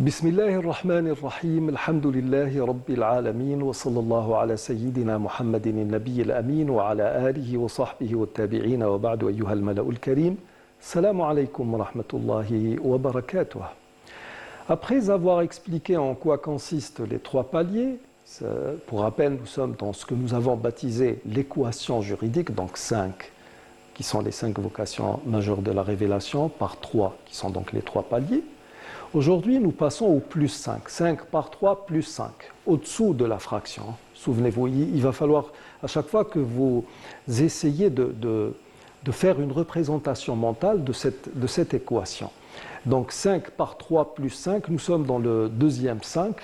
بسم الله الرحمن الرحيم الحمد لله رب العالمين وصلى الله على سيدنا محمد النبي الأمين وعلى آله وصحبه والتابعين وبعد أيها الملأ الكريم السلام عليكم ورحمة الله وبركاته. Après avoir expliqué en quoi consistent les trois paliers, pour rappel, nous sommes dans ce que nous avons baptisé l'équation juridique, donc 5, qui sont les 5 vocations majeures de la révélation, par 3, qui sont donc les trois paliers. Aujourd'hui, nous passons au plus 5. 5 par 3 plus 5, au-dessous de la fraction. Souvenez-vous, il va falloir à chaque fois que vous essayez de faire une représentation mentale de cette équation. Donc 5 par 3 plus 5, nous sommes dans le deuxième 5.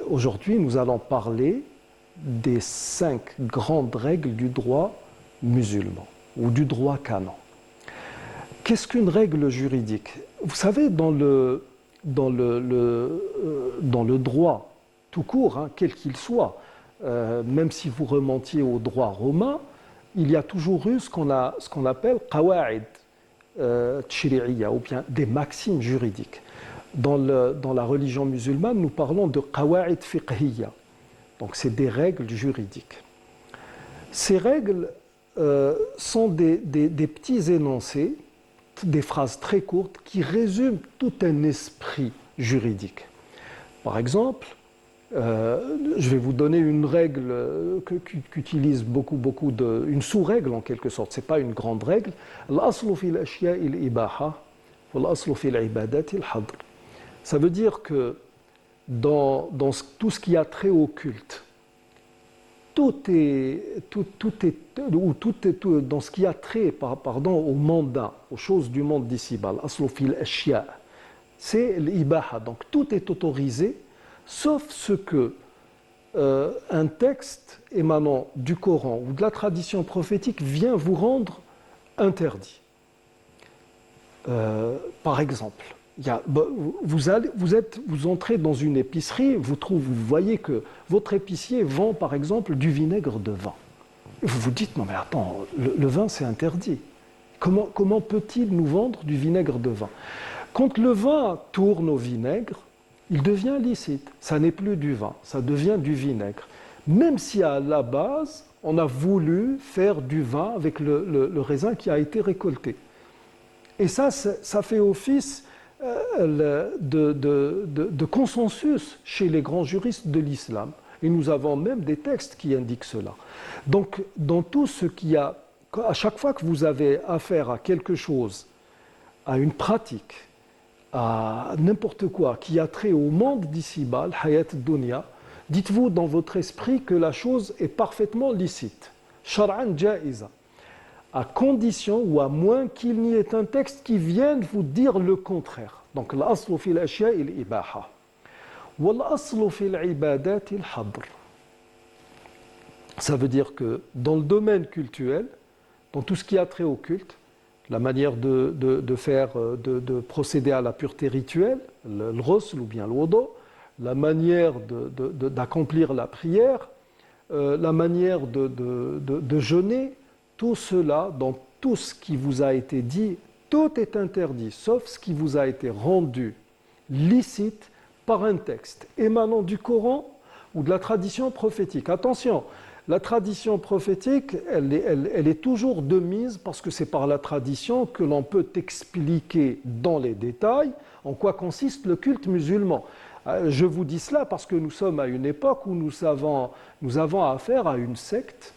Aujourd'hui, nous allons parler des 5 grandes règles du droit musulman ou du droit canon. Qu'est-ce qu'une règle juridique? Vous savez, dans le droit tout court, quel qu'il soit, même si vous remontiez au droit romain, il y a toujours eu ce qu'on appelle qawa'id tshri'iyya, ou bien des maximes juridiques. Dans la religion musulmane, nous parlons de qawa'id fiqhiyya. Donc c'est des règles juridiques. Ces règles sont des petits énoncés, des phrases très courtes qui résument tout un esprit juridique. Par exemple, je vais vous donner une règle qu'utilise beaucoup une sous-règle en quelque sorte, ce n'est pas une grande règle. L'aslu fil ashya'i al-ibaha wa l'aslu fil ibadati al-hadr. Ça veut dire que dans tout ce qui a trait au culte, tout dans ce qui a trait au mandat, aux choses du monde d'ici-bas, l'aslu fil ashya', c'est l'ibaha. Donc tout est autorisé, sauf ce que un texte émanant du Coran ou de la tradition prophétique vient vous rendre interdit. Par exemple, vous entrez dans une épicerie, vous voyez que votre épicier vend par exemple du vinaigre de vin. Et vous vous dites, non mais attends, le vin c'est interdit. Comment peut-il nous vendre du vinaigre de vin? Quand le vin tourne au vinaigre, il devient licite. Ça n'est plus du vin, ça devient du vinaigre. Même si à la base, on a voulu faire du vin avec le raisin qui a été récolté. Et ça fait office de consensus chez les grands juristes de l'islam. Et nous avons même des textes qui indiquent cela. Donc, dans tout ce qui a... À chaque fois que vous avez affaire à quelque chose, à une pratique, à n'importe quoi qui a trait au monde d'ici-bas, le hayat dunya, dites-vous dans votre esprit que la chose est parfaitement licite. Shar'an ja'iza. À condition ou à moins qu'il n'y ait un texte qui vienne vous dire le contraire. Donc, l'aslu fil ashya'i al-ibaha. Wa l'aslu fil ibadati al-hadr. Ça veut dire que dans le domaine cultuel, dans tout ce qui a trait au culte, la manière de procéder à la pureté rituelle, le ghusl ou bien le wudu, la manière d'accomplir la prière, la manière de jeûner, tout cela, dans tout ce qui vous a été dit, tout est interdit, sauf ce qui vous a été rendu licite par un texte émanant du Coran ou de la tradition prophétique. Attention, la tradition prophétique, elle est toujours de mise parce que c'est par la tradition que l'on peut expliquer dans les détails en quoi consiste le culte musulman. Je vous dis cela parce que nous sommes à une époque où nous avons affaire à une secte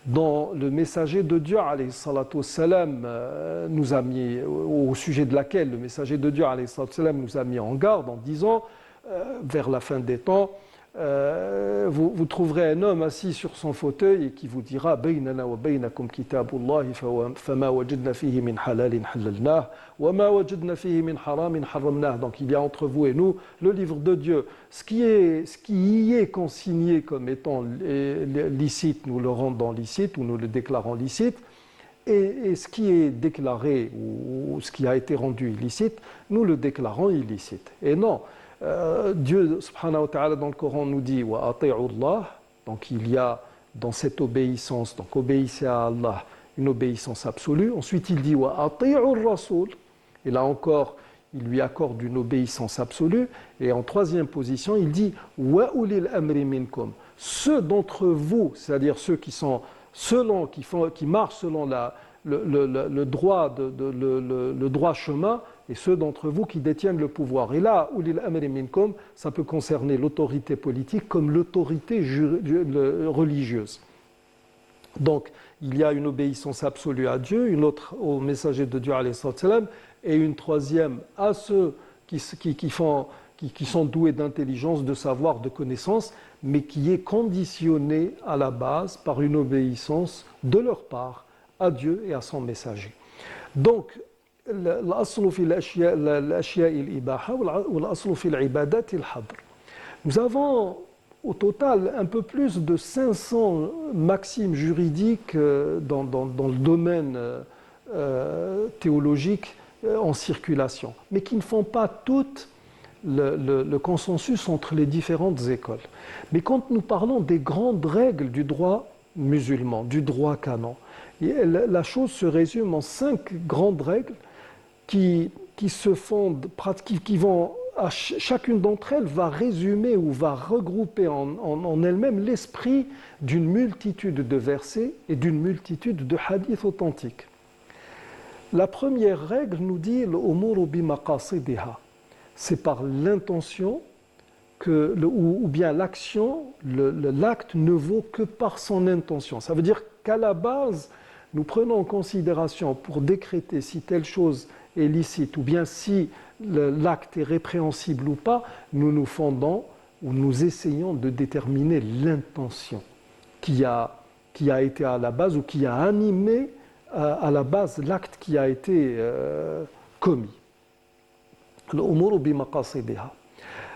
dont le messager de Dieu, alayhi salatu wassalam, nous a mis, au sujet de laquelle le messager de Dieu, alayhi salatu wassalam, nous a mis en garde en disant, vers la fin des temps, vous trouverez un homme assis sur son fauteuil et qui vous dira baynana wa baynakum kitabullahi fama wajadna fihi min halalin halalnah wa ma wajadna fihi min haramin haramnah. Donc il y a entre vous et nous le livre de Dieu. Ce qui y est consigné comme étant licite, nous le rendons licite ou nous le déclarons licite. Et ce qui est déclaré ou ce qui a été rendu illicite, nous le déclarons illicite. Et non, Dieu subhanahu wa ta'ala dans le Coran nous dit wa ati'u Allah, donc il y a dans cette obéissance, donc obéissez à Allah, une obéissance absolue. Ensuite il dit wa ati'u Rasoul, et là encore il lui accorde une obéissance absolue. Et en troisième position, il dit wa ulil amri minkum. Ceux d'entre vous, c'est-à-dire ceux qui sont qui marchent selon le droit le droit chemin, et ceux d'entre vous qui détiennent le pouvoir. Et là, ulil amri minkum, ça peut concerner l'autorité politique comme l'autorité religieuse. Donc, il y a une obéissance absolue à Dieu, une autre au messager de Dieu, alayhi salam, et une troisième à ceux qui sont doués d'intelligence, de savoir, de connaissance, mais qui est conditionnée à la base par une obéissance de leur part à Dieu et à son messager. Donc, l'aslu fi l'ashya'i al-ibaha ou l'aslu fi al-ibadat al-hadr. Nous avons au total un peu plus de 500 maximes juridiques dans le domaine théologique en circulation, mais qui ne font pas toutes le consensus entre les différentes écoles. Mais quand nous parlons des grandes règles du droit musulman, du droit canon, la chose se résume en 5 grandes règles qui se fondent, qui vont, chacune d'entre elles va résumer ou va regrouper en elle-même l'esprit d'une multitude de versets et d'une multitude de hadiths authentiques. La première règle nous dit l'umuru bi maqasidiha. C'est par l'intention ou bien l'action, l'acte ne vaut que par son intention. Ça veut dire qu'à la base, nous prenons en considération pour décréter si telle chose est licite ou bien si l'acte est répréhensible ou pas, nous nous fondons ou nous essayons de déterminer l'intention qui a été à la base ou qui a animé à la base l'acte qui a été commis.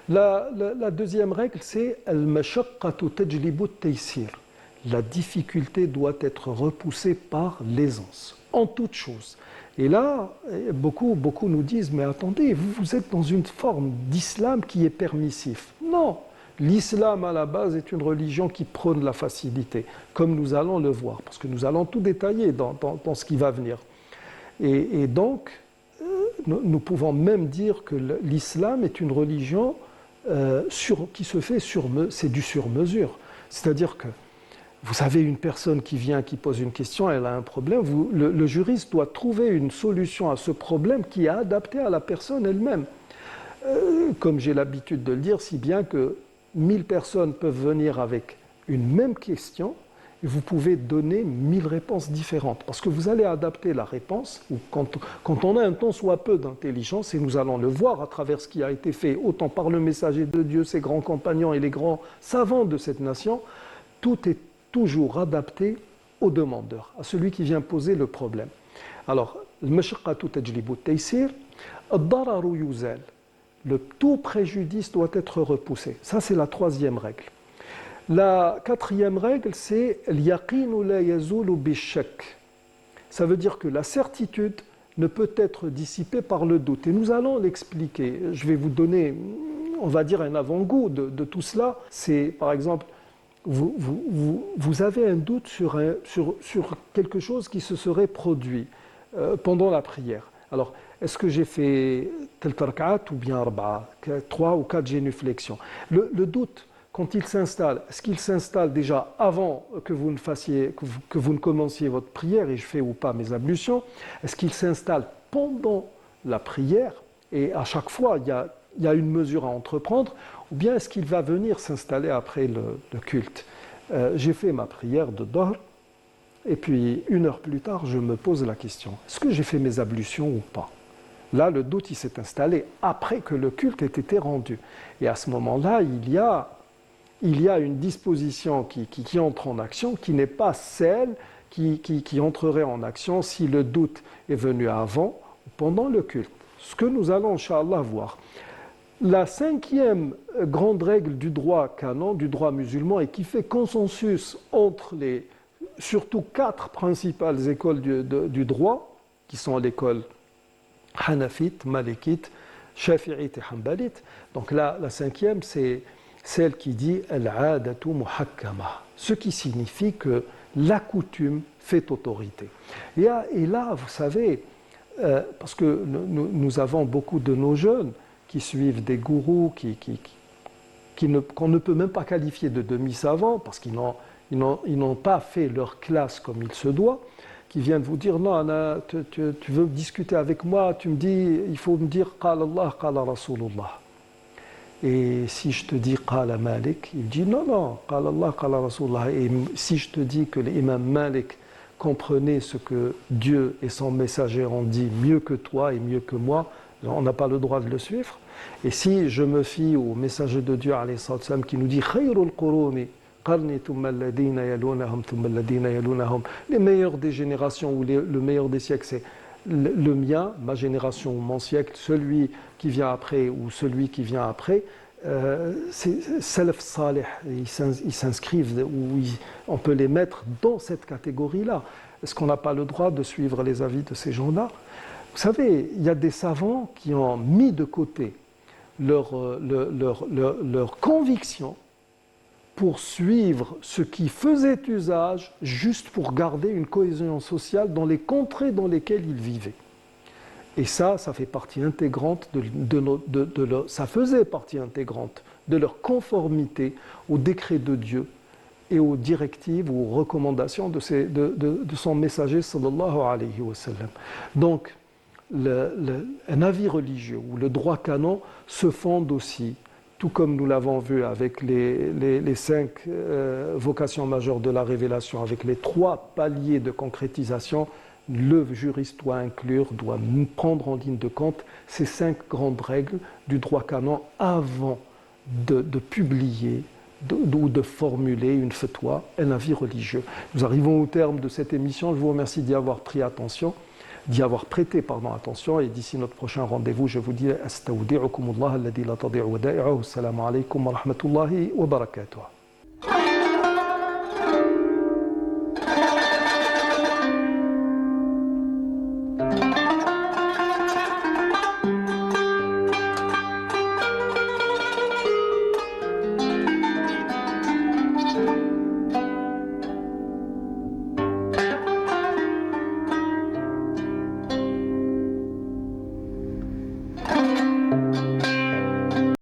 La deuxième règle, c'est al-mashaqqatu tajlibu at-taysir. La difficulté doit être repoussée par l'aisance, en toute chose. Et là, beaucoup nous disent, mais attendez, vous êtes dans une forme d'islam qui est permissif. Non, l'islam à la base est une religion qui prône la facilité, comme nous allons le voir, parce que nous allons tout détailler dans ce qui va venir. Et donc, nous pouvons même dire que l'islam est une religion qui se fait c'est du sur-mesure. C'est-à-dire que vous avez une personne qui vient, qui pose une question, elle a un problème, le juriste doit trouver une solution à ce problème qui est adaptée à la personne elle-même. Comme j'ai l'habitude de le dire, si bien que 1000 personnes peuvent venir avec une même question, et vous pouvez donner 1000 réponses différentes. Parce que vous allez adapter la réponse, ou quand on a un tant soit peu d'intelligence, et nous allons le voir à travers ce qui a été fait, autant par le messager de Dieu, ses grands compagnons et les grands savants de cette nation, tout est toujours adapté au demandeur, à celui qui vient poser le problème. Alors, al-mashaqqatu tajlibu at-taysir, ad-dararu yuzal. Le tout préjudice doit être repoussé. Ça, c'est la troisième règle. La quatrième règle, c'est al-yaqinu la yazulu bi-shakk. Ça veut dire que la certitude ne peut être dissipée par le doute. Et nous allons l'expliquer. Je vais vous donner, on va dire, un avant-goût de tout cela. C'est, par exemple, vous avez un doute sur quelque chose qui se serait produit pendant la prière. Alors, est-ce que j'ai fait tel tarkat ou bien arba'a, 3 ou 4 génuflexions? Le doute, quand il s'installe, est-ce qu'il s'installe déjà avant que vous ne commenciez votre prière et je fais ou pas mes ablutions? Est-ce qu'il s'installe pendant la prière et à chaque fois il y a une mesure à entreprendre? Ou bien est-ce qu'il va venir s'installer après le culte? J'ai fait ma prière de Dahr et puis 1 heure plus tard je me pose la question, est-ce que j'ai fait mes ablutions ou pas? Là le doute il s'est installé après que le culte ait été rendu. Et à ce moment-là il y a une disposition qui entre en action qui n'est pas celle qui entrerait en action si le doute est venu avant ou pendant le culte. Ce que nous allons, Inch'Allah, voir. La 5e grande règle du droit canon, du droit musulman, et qui fait consensus entre les surtout 4 principales écoles du droit, qui sont l'école hanafite, malikite, shafi'ite et hanbalite. Donc là, la 5e, c'est celle qui dit « al-'adatu muhakkama », ce qui signifie que la coutume fait autorité. Et là, vous savez, parce que nous avons beaucoup de nos jeunes qui suivent des gourous qu'on ne peut même pas qualifier de demi-savants parce qu'ils n'ont pas fait leur classe comme il se doit, qui viennent vous dire non, Anna, tu veux discuter avec moi, tu me dis, il faut me dire Qala Allah, Qala Rasulullah. Et si je te dis Qala Malik, il dit non, non, Qala Allah, Qala Rasulullah. Et si je te dis que l'imam Malik comprenait ce que Dieu et son messager ont dit mieux que toi et mieux que moi, on n'a pas le droit de le suivre. Et si je me fie au messager de Dieu alayhi salam, qui nous dit Khayrul Quruni qarni thumma alladhina yalunahum thumma alladhina yalunahum, les meilleurs des générations ou le meilleur des siècles, c'est le mien, ma génération ou mon siècle, celui qui vient après ou celui qui vient après, c'est salaf salih, ils s'inscrivent, on peut les mettre dans cette catégorie-là. Est-ce qu'on n'a pas le droit de suivre les avis de ces gens-là? Vous savez, il y a des savants qui ont mis de côté leur conviction pour suivre ce qui faisait usage juste pour garder une cohésion sociale dans les contrées dans lesquelles ils vivaient. Et ça fait partie intégrante ça faisait partie intégrante de leur conformité aux décrets de Dieu et aux directives ou aux recommandations de son messager sallallahu alayhi wa sallam. Donc, un avis religieux ou le droit canon se fonde aussi, tout comme nous l'avons vu avec les 5 vocations majeures de la révélation, avec les 3 paliers de concrétisation. Le juriste doit prendre en ligne de compte ces 5 grandes règles du droit canon avant de publier ou de formuler une fatwa, un avis religieux. Nous arrivons au terme de cette émission. Je vous remercie d'y avoir prêté attention, et d'ici notre prochain rendez-vous, je vous dis astawdi'ukumullah alladhi la tadi'u wada'i'uhu. Assalamu alaykum wa rahmatullahi wa barakatuh.